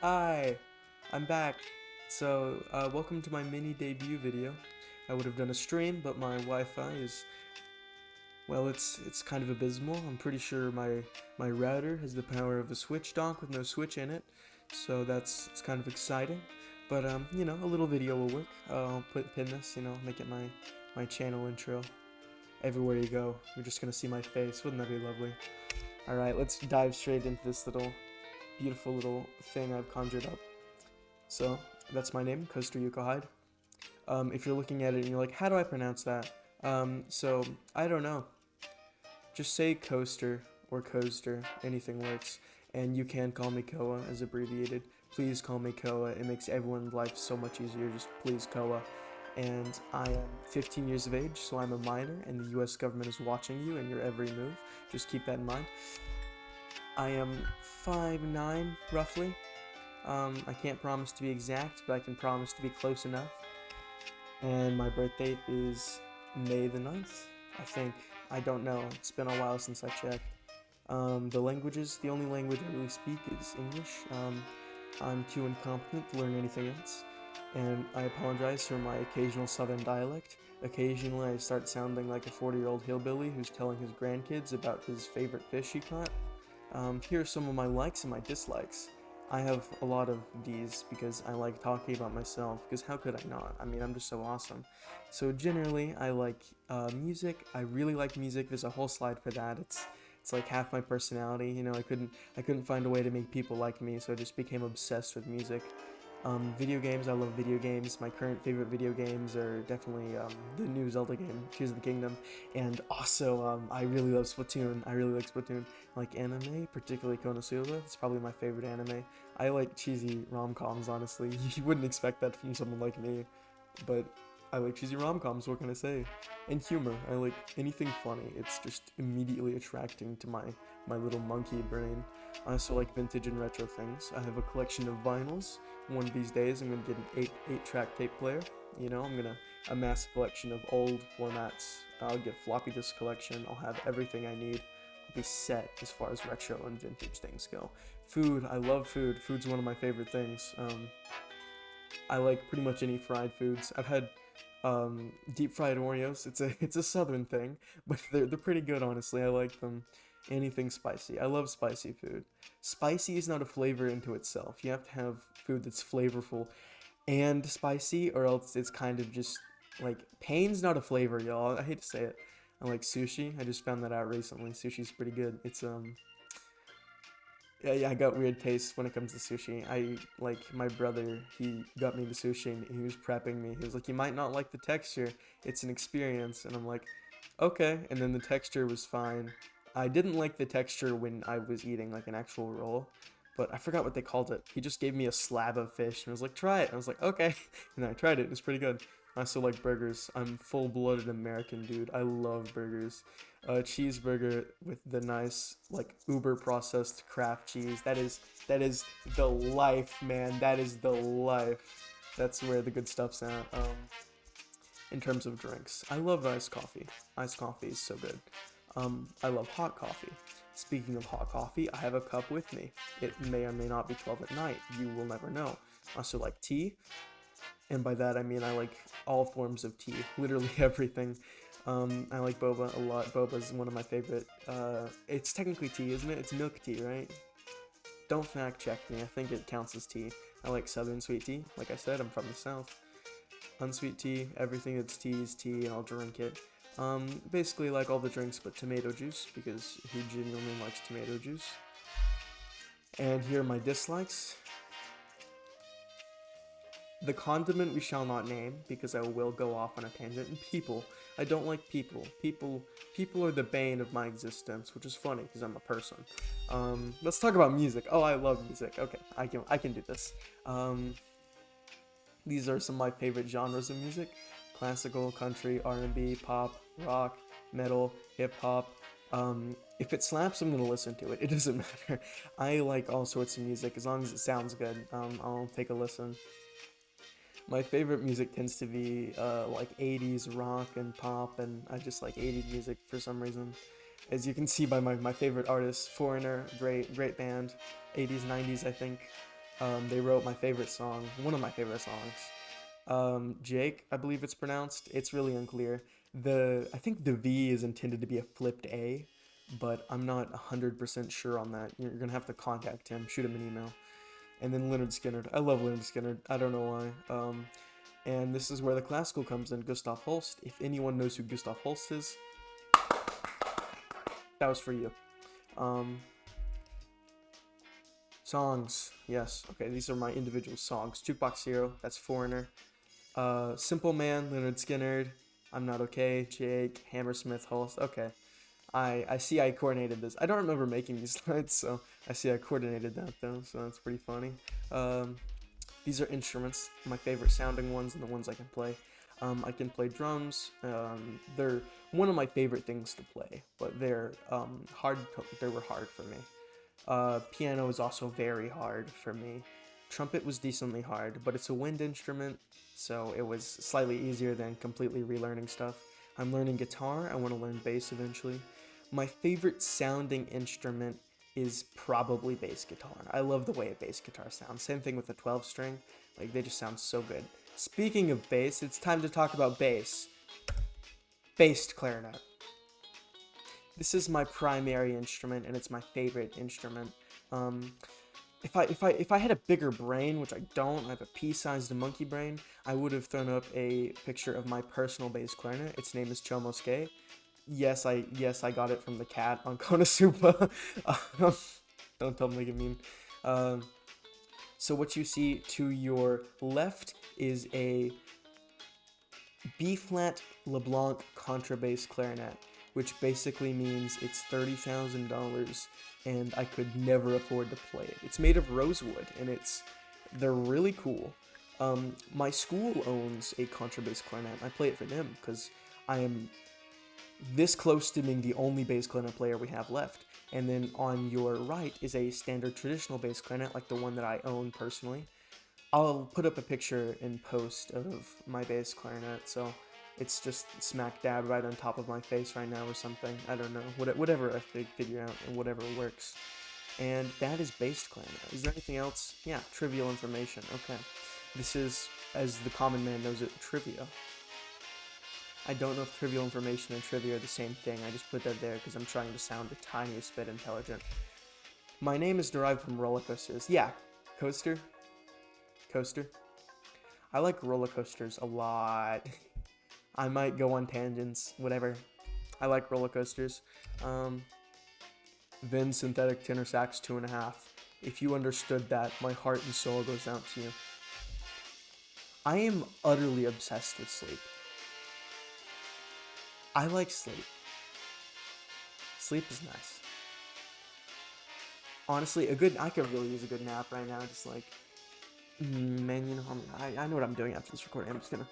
Hi, I'm back. Welcome to my mini debut video. I would have done a stream, but my Wi-Fi is, well, it's kind of abysmal. I'm pretty sure my router has the power of a Switch dock with no switch in it, so it's kind of exciting. But a little video will work. I'll pin this, make it my channel intro. Everywhere you go, you're just gonna see my face. Wouldn't that be lovely? All right, let's dive straight into this beautiful little thing I've conjured up. So that's my name, Coaster Yuko. If you're looking at it and you're like, how do I pronounce that? I don't know. Just say Coaster or Coaster, anything works. And you can call me Koa as abbreviated. Please call me Koa. It makes everyone's life so much easier. Just please Koa. And I am 15 years of age, so I'm a minor, and the US government is watching you and your every move. Just keep that in mind. I am 5'9", roughly. I can't promise to be exact, but I can promise to be close enough. And my birth date is May the 9th, I think. I don't know. It's been a while since I checked. The only language I really speak is English. I'm too incompetent to learn anything else. And I apologize for my occasional southern dialect. Occasionally I start sounding like a 40-year-old hillbilly who's telling his grandkids about his favorite fish he caught. Here are some of my likes and my dislikes. I have a lot of these because I like talking about myself, because how could I not? I mean, I'm just so awesome. So generally, I like music. I really like music. There's a whole slide for that. It's like half my personality. I couldn't find a way to make people like me, so I just became obsessed with music. Video games, I love video games. My current favorite video games are definitely the new Zelda game, Tears of the Kingdom, and also I really love Splatoon. I really like Splatoon. I like anime, particularly Konosuba. It's probably my favorite anime. I like cheesy rom-coms, honestly. You wouldn't expect that from someone like me, but I like cheesy rom-coms, what can I say? And humor, I like anything funny. It's just immediately attracting to my little monkey brain. I also like vintage and retro things. I have a collection of vinyls. One of these days, I'm gonna get an eight-track tape player. I'm gonna amass a collection of old formats. I'll get floppy disk collection. I'll have everything I need. I'll be set as far as retro and vintage things go. Food, I love food. Food's one of my favorite things. I like pretty much any fried foods. I've had deep fried Oreos. It's a southern thing, but they're pretty good, honestly. I like them. Anything spicy. I love spicy food. Spicy is not a flavor into itself. You have to have food that's flavorful and spicy, or else it's kind of just like pain's not a flavor, y'all. I hate to say it. I like sushi. I just found that out recently. Sushi's pretty good. Yeah, I got weird tastes when it comes to sushi. I like my brother. He got me the sushi and he was prepping me. He was like, "You might not like the texture. It's an experience." And I'm like, "Okay." And then the texture was fine. I didn't like the texture when I was eating like an actual roll, but I forgot what they called it. He just gave me a slab of fish and was like, "Try it." I was like, "Okay." And I tried it. It was pretty good. I also like burgers. I'm full-blooded American dude. I love burgers. A cheeseburger with the nice like uber processed Kraft cheese. That is the life, man. That is the life. That's where the good stuff's at. In terms of drinks, I love iced coffee. Iced coffee is so good. I love hot coffee. Speaking of hot coffee, I have a cup with me. It may or may not be 12 at night. You will never know. I also like tea, and by that I mean I like all forms of tea, literally everything. I like boba a lot. Boba is one of my favorite. It's technically tea, isn't it? It's milk tea, right? Don't fact check me. I think it counts as tea. I like southern sweet tea. Like I said, I'm from the south. Unsweet tea, everything that's tea is tea, and I'll drink it. Basically like all the drinks but tomato juice, because who genuinely likes tomato juice? And here are my dislikes. The condiment we shall not name, because I will go off on a tangent. And people. I don't like people. People are the bane of my existence, which is funny, because I'm a person. Let's talk about music. Oh, I love music. Okay, I can do this. These are some of my favorite genres of music: classical, country, R&B, pop, rock, metal, hip hop. If it slaps, I'm gonna listen to it. It doesn't matter. I like all sorts of music as long as it sounds good. I'll take a listen. My favorite music tends to be like 80s rock and pop, and I just like 80s music for some reason. As you can see by my favorite artist, Foreigner, great band, 80s, 90s I think. They wrote my favorite song, one of my favorite songs. Jake, I believe it's pronounced. It's really unclear. I think the V is intended to be a flipped A, but I'm not 100% sure on that. You're gonna have to contact him, shoot him an email. And then Leonard Skinner. I love Leonard Skinner. I don't know why. And this is where the classical comes in. Gustav Holst. If anyone knows who Gustav Holst is, that was for you. Songs. Yes. Okay, these are my individual songs. Jukebox Hero. That's Foreigner. Simple Man. Leonard Skinner. I'm Not Okay. Jake. Hammersmith. Holst. Okay. I see I coordinated this. I don't remember making these slides, so I see I coordinated that though, so that's pretty funny. These are instruments, my favorite sounding ones and the ones I can play. I can play drums. They're one of my favorite things to play, but they're hard. They were hard for me. Piano is also very hard for me. Trumpet was decently hard, but it's a wind instrument, so it was slightly easier than completely relearning stuff. I'm learning guitar. I want to learn bass eventually. My favorite sounding instrument is probably bass guitar. I love the way a bass guitar sounds. Same thing with the 12 string. Like, they just sound so good. Speaking of bass, it's time to talk about bass. Bassed clarinet. This is my primary instrument, and it's my favorite instrument. If I had a bigger brain, which I don't, I have a pea-sized monkey brain, I would have thrown up a picture of my personal bass clarinet. Its name is Chomosuke. Yes, I got it from the cat on Konosuba. Don't tell me like I mean. So what you see to your left is a B-flat LeBlanc contrabass clarinet, which basically means it's $30,000 and I could never afford to play it. It's made of rosewood and they're really cool. My school owns a contrabass clarinet. I play it for them because I am this close to being the only bass clarinet player we have left. And then on your right is a standard traditional bass clarinet like the one that I own personally. I'll put up a picture in post of my bass clarinet, so it's just smack dab right on top of my face right now or something. I don't know. Whatever I figure out and whatever works. And that is bass clarinet. Is there anything else? Yeah, trivial information. Okay. This is, as the common man knows it, trivia. I don't know if trivial information and trivia are the same thing. I just put that there because I'm trying to sound the tiniest bit intelligent. My name is derived from roller coasters. Yeah, coaster. I like roller coasters a lot. I might go on tangents, whatever. I like roller coasters. Then synthetic tenor sax 2.5. If you understood that, my heart and soul goes out to you. I am utterly obsessed with sleep. I like sleep. Sleep is nice. Honestly, I could really use a good nap right now. Just like, man, you know, I know what I'm doing after this recording. I'm just gonna,